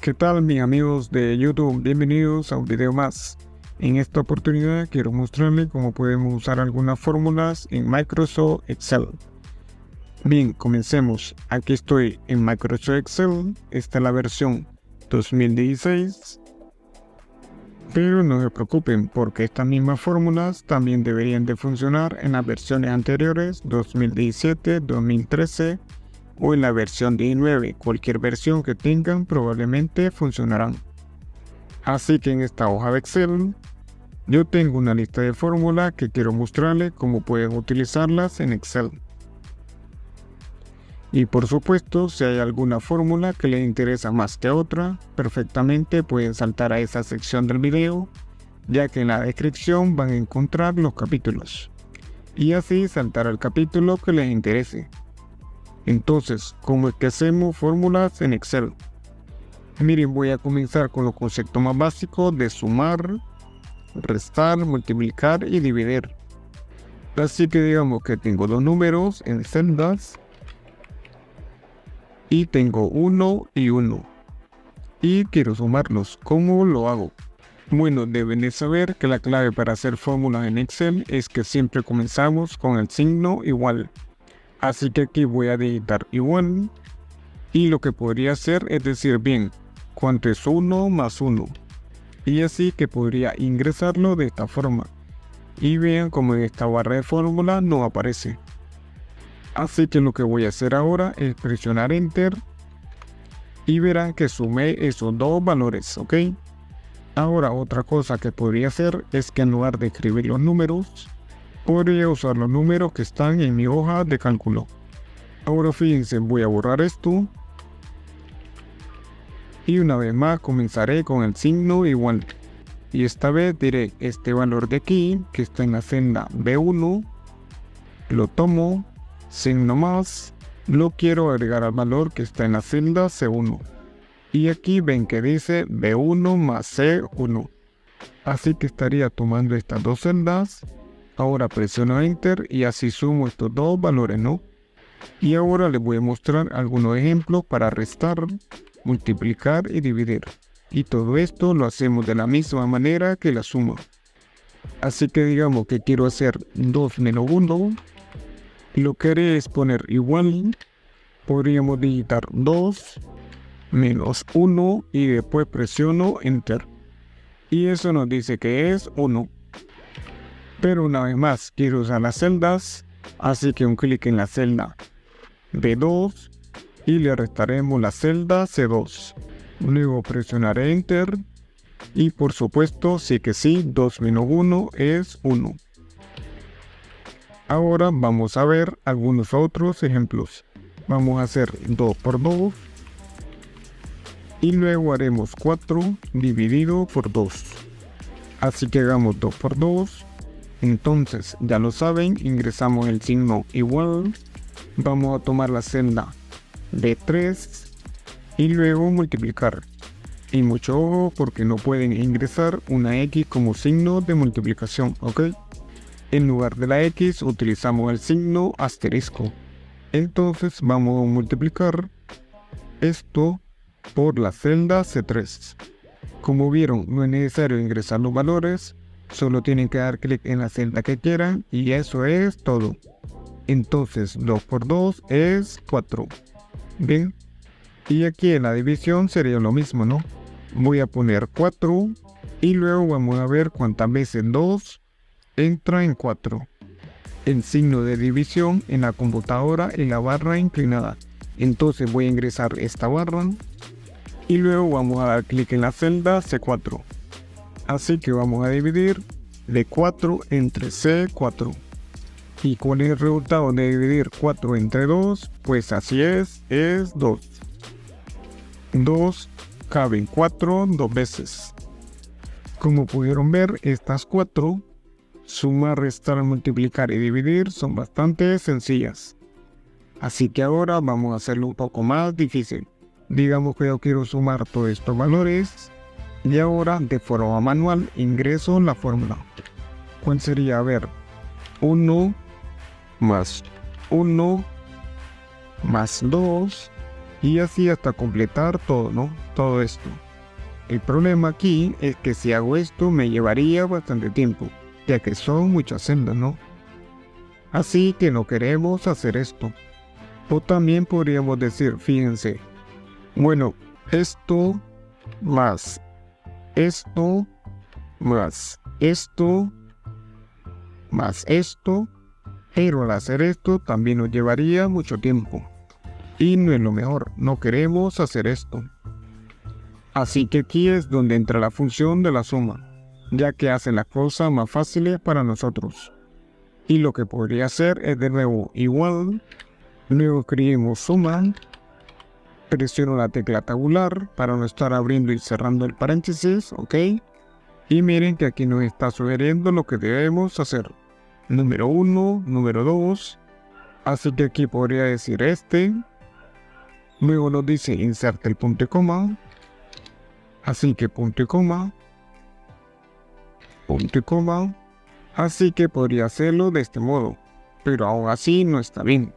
¿Qué tal mis amigos de YouTube? Bienvenidos a un video más. En esta oportunidad quiero mostrarles cómo podemos usar algunas fórmulas en Microsoft Excel. Bien, comencemos. Aquí estoy en Microsoft Excel. Esta es la versión 2016. Pero no se preocupen porque estas mismas fórmulas también deberían de funcionar en las versiones anteriores 2017, 2013 o en la versión 19. Cualquier versión que tengan probablemente funcionarán. Así que en esta hoja de Excel yo tengo una lista de fórmulas que quiero mostrarles cómo pueden utilizarlas en Excel. Y por supuesto, si hay alguna fórmula que les interesa más que otra, perfectamente pueden saltar a esa sección del video, ya que en la descripción van a encontrar los capítulos. Y así saltar al capítulo que les interese. Entonces, ¿cómo es que hacemos fórmulas en Excel? Miren, voy a comenzar con los conceptos más básicos de sumar, restar, multiplicar y dividir. Así que digamos que tengo dos números en celdas y tengo 1 y 1 y quiero sumarlos. ¿Cómo lo hago? Bueno, deben de saber que la clave para hacer fórmulas en Excel es que siempre comenzamos con el signo igual. Así que aquí voy a digitar igual y lo que podría hacer es decir bien, ¿cuánto es 1 más 1? Y así que podría ingresarlo de esta forma. Y vean como en esta barra de fórmula no aparece. Así que lo que voy a hacer ahora es presionar Enter y verán que sumé esos dos valores, ¿ok? Ahora otra cosa que podría hacer es que en lugar de escribir los números, podría usar los números que están en mi hoja de cálculo. Ahora fíjense, voy a borrar esto. Y una vez más comenzaré con el signo igual. Y esta vez diré este valor de aquí, que está en la celda B1, lo tomo, signo más, lo quiero agregar al valor que está en la celda C1. Y aquí ven que dice B1 más C1. Así que estaría tomando estas dos celdas. Ahora presiono Enter y así sumo estos dos valores, ¿no? Y ahora les voy a mostrar algunos ejemplos para restar, multiplicar y dividir. Y todo esto lo hacemos de la misma manera que la suma. Así que digamos que quiero hacer 2 menos 1. Lo que haré es poner igual. Podríamos digitar 2 menos 1 y después presiono Enter. Y eso nos dice que es 1. Pero una vez más quiero usar las celdas. Así que un clic en la celda B2 y le restaremos la celda C2. Luego presionaré Enter y por supuesto sí que sí, 2 menos 1 es 1. Ahora vamos a ver algunos otros ejemplos. Vamos a hacer 2 por 2 y luego haremos 4 dividido por 2. Así que hagamos 2 por 2. Entonces, ya lo saben, ingresamos el signo igual. Vamos a tomar la celda B3 y luego multiplicar. Y mucho ojo porque no pueden ingresar una X como signo de multiplicación, ¿ok? En lugar de la X utilizamos el signo asterisco. Entonces vamos a multiplicar esto por la celda C3. Como vieron, no es necesario ingresar los valores, solo tienen que dar clic en la celda que quieran y eso es todo. Entonces 2 por 2 es 4. Bien. Y aquí en la división sería lo mismo, ¿no? Voy a poner 4 y luego vamos a ver cuántas veces 2 entra en 4. El signo de división en la computadora en la barra inclinada. Entonces voy a ingresar esta barra y luego vamos a dar clic en la celda C4. Así que vamos a dividir de 4 entre C4. ¿Y cuál es el resultado de dividir 4 entre 2? Pues así es 2. 2 caben 4 dos veces. Como pudieron ver, estas 4, sumar, restar, multiplicar y dividir, son bastante sencillas. Así que ahora vamos a hacerlo un poco más difícil. Digamos que yo quiero sumar todos estos valores y ahora de forma manual ingreso la fórmula. ¿Cuál sería? A ver, 1 más 1 más 2 Y así hasta completar todo, ¿no? Todo esto. El problema aquí es que si hago esto me llevaría bastante tiempo, ya que son muchas celdas, ¿no? Así que no queremos hacer esto. O también podríamos decir, fíjense, bueno, esto más esto más esto más esto, pero al hacer esto también nos llevaría mucho tiempo. Y no es lo mejor, no queremos hacer esto. Así que aquí es donde entra la función de la suma, ya que hace las cosas más fáciles para nosotros. Y lo que podría hacer es de nuevo igual, luego escribimos suma, presiono la tecla tabular para no estar abriendo y cerrando el paréntesis, ok. Y miren que aquí nos está sugiriendo lo que debemos hacer. Número 1, número 2, así que aquí podría decir este. Luego nos dice inserte el punto y coma, así que punto y coma, así que podría hacerlo de este modo, pero aún así no está bien.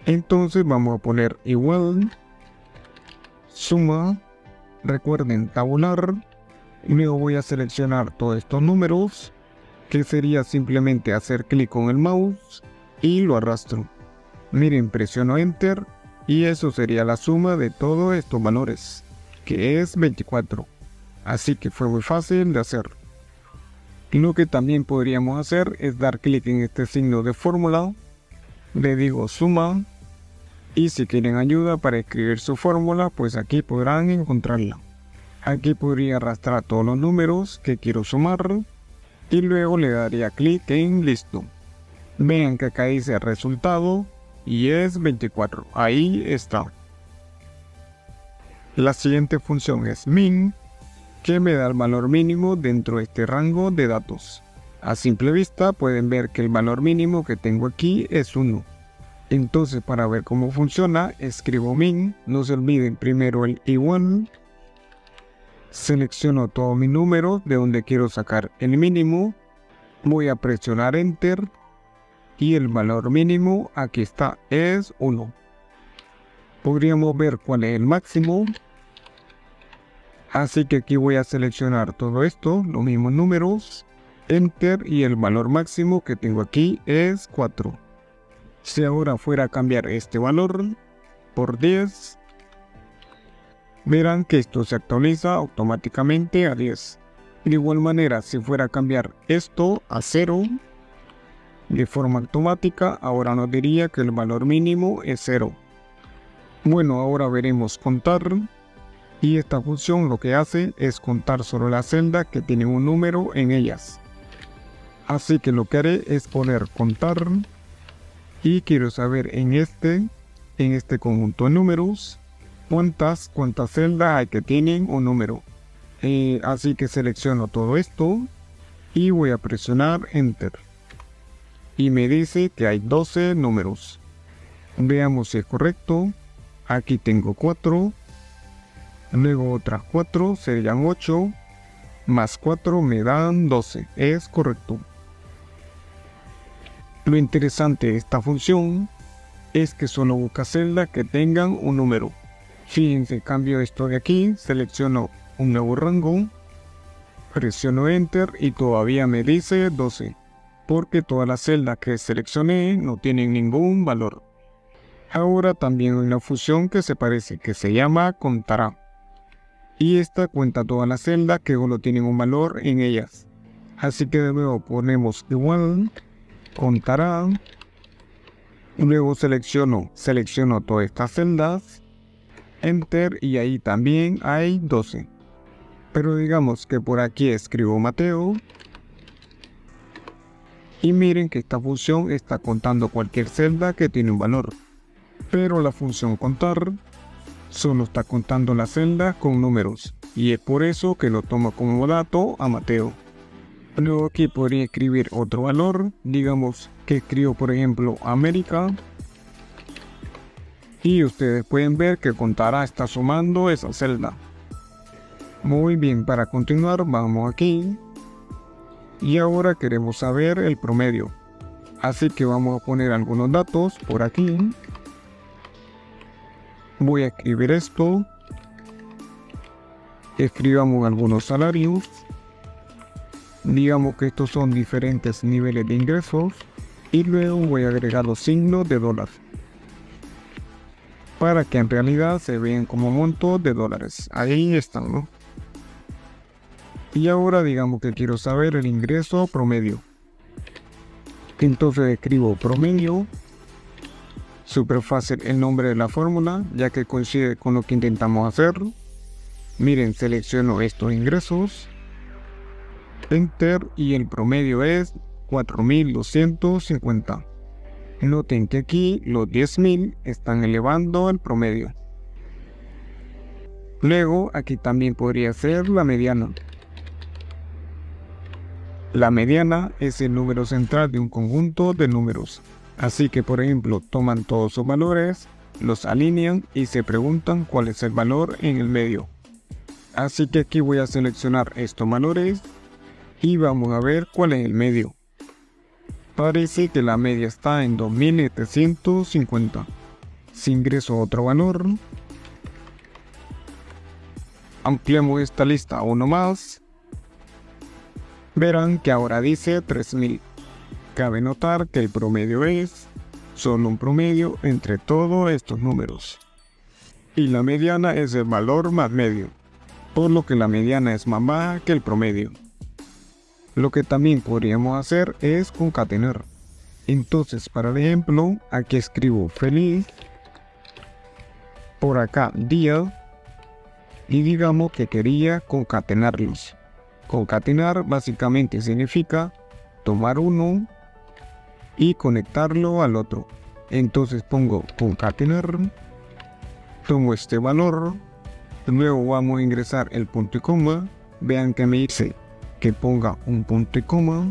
Entonces vamos a poner igual, suma, recuerden tabular, y luego voy a seleccionar todos estos números, que sería simplemente hacer clic con el mouse y lo arrastro. Miren, presiono enter y eso sería la suma de todos estos valores, que es 24. Así que fue muy fácil de hacer. Lo que también podríamos hacer es dar clic en este signo de fórmula, le digo suma, y si quieren ayuda para escribir su fórmula, pues aquí podrán encontrarla. Aquí podría arrastrar todos los números que quiero sumar y luego le daría clic en listo. Vean que acá dice resultado y es 24, ahí está. La siguiente función es min, que me da el valor mínimo dentro de este rango de datos. A simple vista pueden ver que el valor mínimo que tengo aquí es 1. Entonces, para ver cómo funciona, escribo min, no se olviden primero el igual, selecciono todos mis números de donde quiero sacar el mínimo, voy a presionar enter y el valor mínimo aquí está, es 1. Podríamos ver cuál es el máximo, así que aquí voy a seleccionar todo esto, los mismos números, enter y el valor máximo que tengo aquí es 4. Si ahora fuera a cambiar este valor por 10, verán que esto se actualiza automáticamente a 10. De igual manera, si fuera a cambiar esto a 0, de forma automática, ahora nos diría que el valor mínimo es 0. Bueno, ahora veremos contar. Y esta función lo que hace es contar solo las celdas que tienen un número en ellas. Así que lo que haré es poner contar. Y quiero saber en este conjunto de números, cuántas celdas hay que tienen un número. Así que selecciono todo esto y voy a presionar enter. Y me dice que hay 12 números. Veamos si es correcto. Aquí tengo 4. Luego otras 4 serían 8. Más 4 me dan 12. Es correcto. Lo interesante de esta función es que solo busca celdas que tengan un número. Fíjense, cambio esto de aquí, selecciono un nuevo rango, presiono enter y todavía me dice 12, porque todas las celdas que seleccioné no tienen ningún valor. Ahora también hay una función que se parece, que se llama contará. Y esta cuenta todas las celdas que solo tienen un valor en ellas. Así que de nuevo ponemos igual, contará, luego selecciono todas estas celdas, enter y ahí también hay 12. Pero digamos que por aquí escribo Mateo y miren que esta función está contando cualquier celda que tiene un valor, pero la función contar solo está contando las celdas con números y es por eso que lo tomo como dato a Mateo. Luego aquí podría escribir otro valor, digamos que escribo por ejemplo América, y ustedes pueden ver que contará está sumando esa celda. Muy bien, para continuar vamos aquí y ahora queremos saber el promedio, así que vamos a poner algunos datos por aquí. Voy a escribir esto. Escribamos algunos salarios. Digamos que estos son diferentes niveles de ingresos. Y luego voy a agregar los signos de dólar, para que en realidad se vean como montos de dólares. Ahí están, ¿no? Y ahora digamos que quiero saber el ingreso promedio. Entonces escribo promedio. Súper fácil el nombre de la fórmula, ya que coincide con lo que intentamos hacer. Miren, selecciono estos ingresos. Enter, y el promedio es 4.250. Noten que aquí los 10.000 están elevando el promedio. Luego aquí también podría ser la mediana. La mediana es el número central de un conjunto de números. Así que, por ejemplo, toman todos sus valores, los alinean y se preguntan cuál es el valor en el medio. Así que aquí voy a seleccionar estos valores y vamos a ver cuál es el medio. Parece que la media está en 2.750. Si ingreso otro valor, ampliamos esta lista a uno más, verán que ahora dice 3.000. Cabe notar que el promedio es solo un promedio entre todos estos números. Y la mediana es el valor más medio, por lo que la mediana es más baja que el promedio. Lo que también podríamos hacer es concatenar. Entonces, para el ejemplo, aquí escribo feliz, por acá día, y digamos que quería concatenarlos. Concatenar básicamente significa tomar uno y conectarlo al otro. Entonces pongo concatenar, tomo este valor, luego vamos a ingresar el punto y coma. Vean que me dice que ponga un punto y coma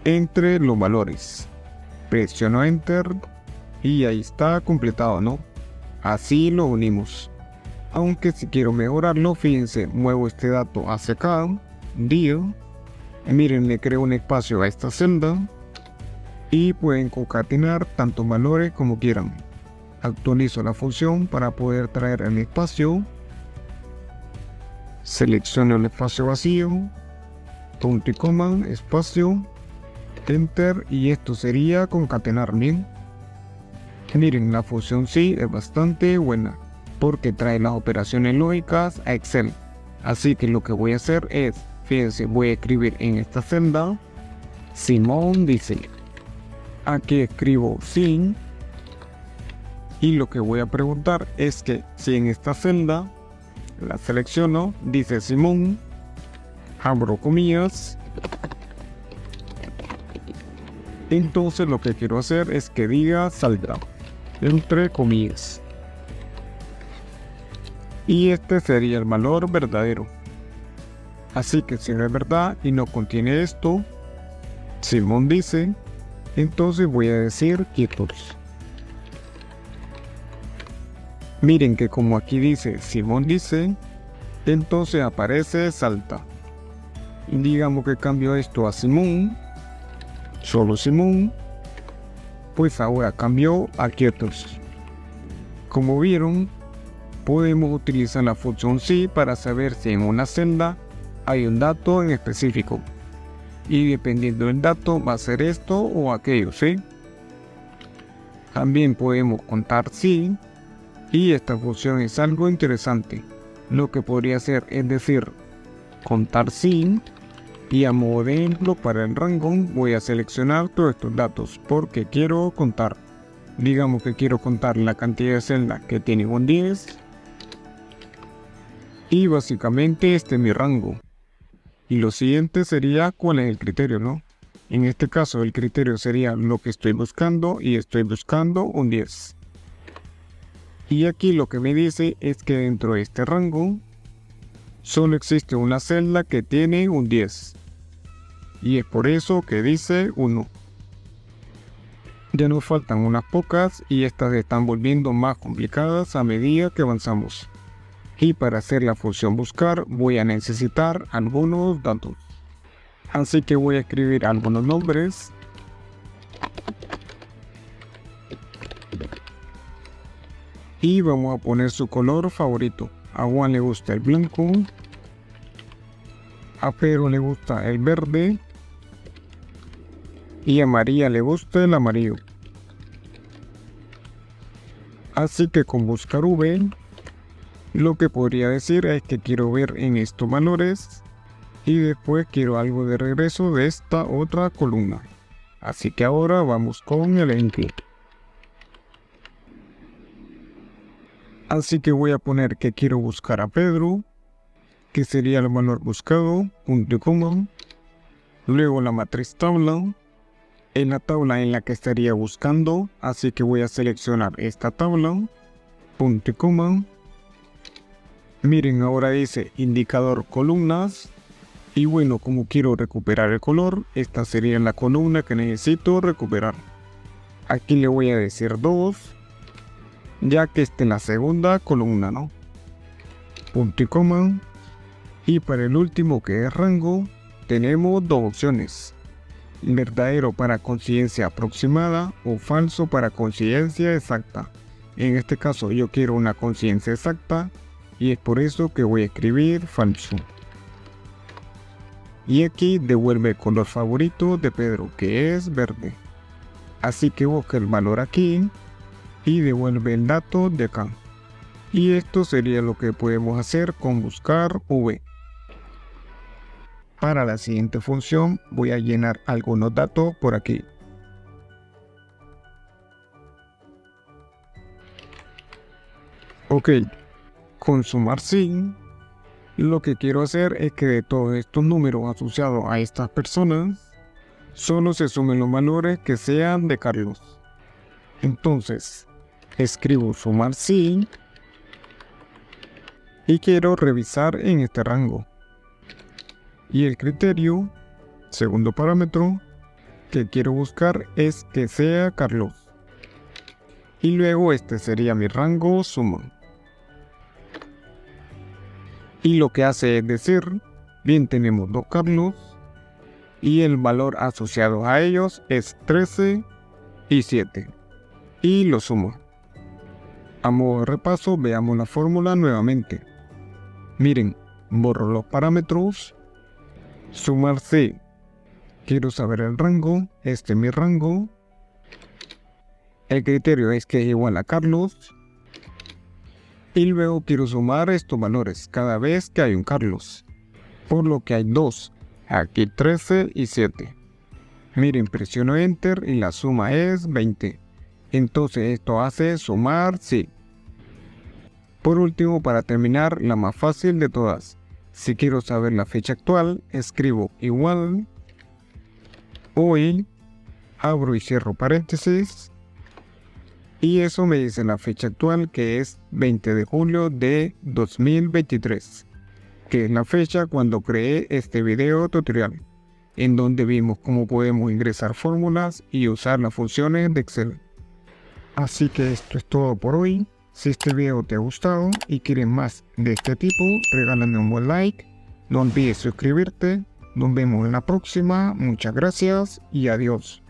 entre los valores. Presiono enter y ahí está completado, ¿no? Así lo unimos. Aunque si quiero mejorarlo, fíjense, muevo este dato hacia acá, día, y miren, le creo un espacio a esta celda y pueden concatenar tantos valores como quieran. Actualizo la función para poder traer el espacio, selecciono el espacio vacío, punto y coma, espacio, enter, y esto sería concatenar. Bien, miren, la función sí es bastante buena porque trae las operaciones lógicas a Excel. Así que lo que voy a hacer es, fíjense, voy a escribir en esta celda Simón dice. Aquí escribo sin, y lo que voy a preguntar es que si en esta celda la selecciono, dice Simón, abro comillas, entonces lo que quiero hacer es que diga salda, entre comillas, y este sería el valor verdadero. Así que si no es verdad y no contiene esto, Simón dice, entonces voy a decir quietos. Miren que como aquí dice Simón dice, entonces aparece salta. Digamos que cambio esto a Simón, solo Simón, pues ahora cambió a quietos. Como vieron, podemos utilizar la función si para saber si en una celda hay un dato en específico. Y dependiendo del dato va a ser esto o aquello, ¿sí? También podemos contar si, y esta función es algo interesante. Lo que podría hacer es decir, contar si, y a modo de ejemplo para el rango voy a seleccionar todos estos datos porque quiero contar. Digamos que quiero contar la cantidad de celdas que tiene un 10. Y básicamente este es mi rango. Y lo siguiente sería cuál es el criterio, ¿no? En este caso el criterio sería lo que estoy buscando y estoy buscando un 10. Y aquí lo que me dice es que dentro de este rango solo existe una celda que tiene un 10. Y es por eso que dice 1. Ya nos faltan unas pocas y estas se están volviendo más complicadas a medida que avanzamos. Y para hacer la función buscar voy a necesitar algunos datos. Así que voy a escribir algunos nombres. y vamos a poner su color favorito. A Juan le gusta el blanco, a Pedro le gusta el verde y a María le gusta el amarillo. Así que con buscar V, lo que podría decir es que quiero ver en estos valores y después quiero algo de regreso de esta otra columna. Así que ahora vamos con el ejemplo. Así que voy a poner que quiero buscar a Pedro, que sería el valor buscado, punto y coma. Luego la matriz tabla, en la tabla en la que estaría buscando, así que voy a seleccionar esta tabla, punto y coma. Miren, ahora dice indicador columnas. Y bueno, como quiero recuperar el color, esta sería la columna que necesito recuperar. Aquí le voy a decir 2. Ya que esta es la segunda columna, ¿no? Punto y coma. Y para el último, que es rango, tenemos dos opciones: verdadero para coincidencia aproximada o falso para coincidencia exacta. En este caso yo quiero una coincidencia exacta y es por eso que voy a escribir falso. Y aquí devuelve el color favorito de Pedro, que es verde. Así que busca el valor aquí y devuelve el dato de acá. Y esto sería lo que podemos hacer con buscar V. Para la siguiente función voy a llenar algunos datos por aquí. Ok, con sumar sin, lo que quiero hacer es que de todos estos números asociados a estas personas, solo se sumen los valores que sean de Carlos. Entonces, escribo sumar sin y quiero revisar en este rango. Y el criterio, segundo parámetro, que quiero buscar es que sea Carlos. Y luego este sería mi rango suma. Y lo que hace es decir, bien, tenemos dos Carlos y el valor asociado a ellos es 13 y 7. Y lo sumo. A modo de repaso, veamos la fórmula nuevamente. Miren, borro los parámetros. Sumar C. Quiero saber el rango. Este es mi rango. El criterio es que es igual a Carlos. Y luego quiero sumar estos valores cada vez que hay un Carlos. Por lo que hay dos. Aquí 13 y 7. Miren, presiono Enter y la suma es 20. Entonces esto hace sumar sí. Por último, para terminar, la más fácil de todas. Si quiero saber la fecha actual, escribo igual, hoy, abro y cierro paréntesis, y eso me dice la fecha actual, que es 20 de julio de 2023, que es la fecha cuando creé este video tutorial, en donde vimos cómo podemos ingresar fórmulas y usar las funciones de Excel. Así que esto es todo por hoy. Si este video te ha gustado y quieres más de este tipo, regálame un buen like, no olvides suscribirte, nos vemos en la próxima, muchas gracias y adiós.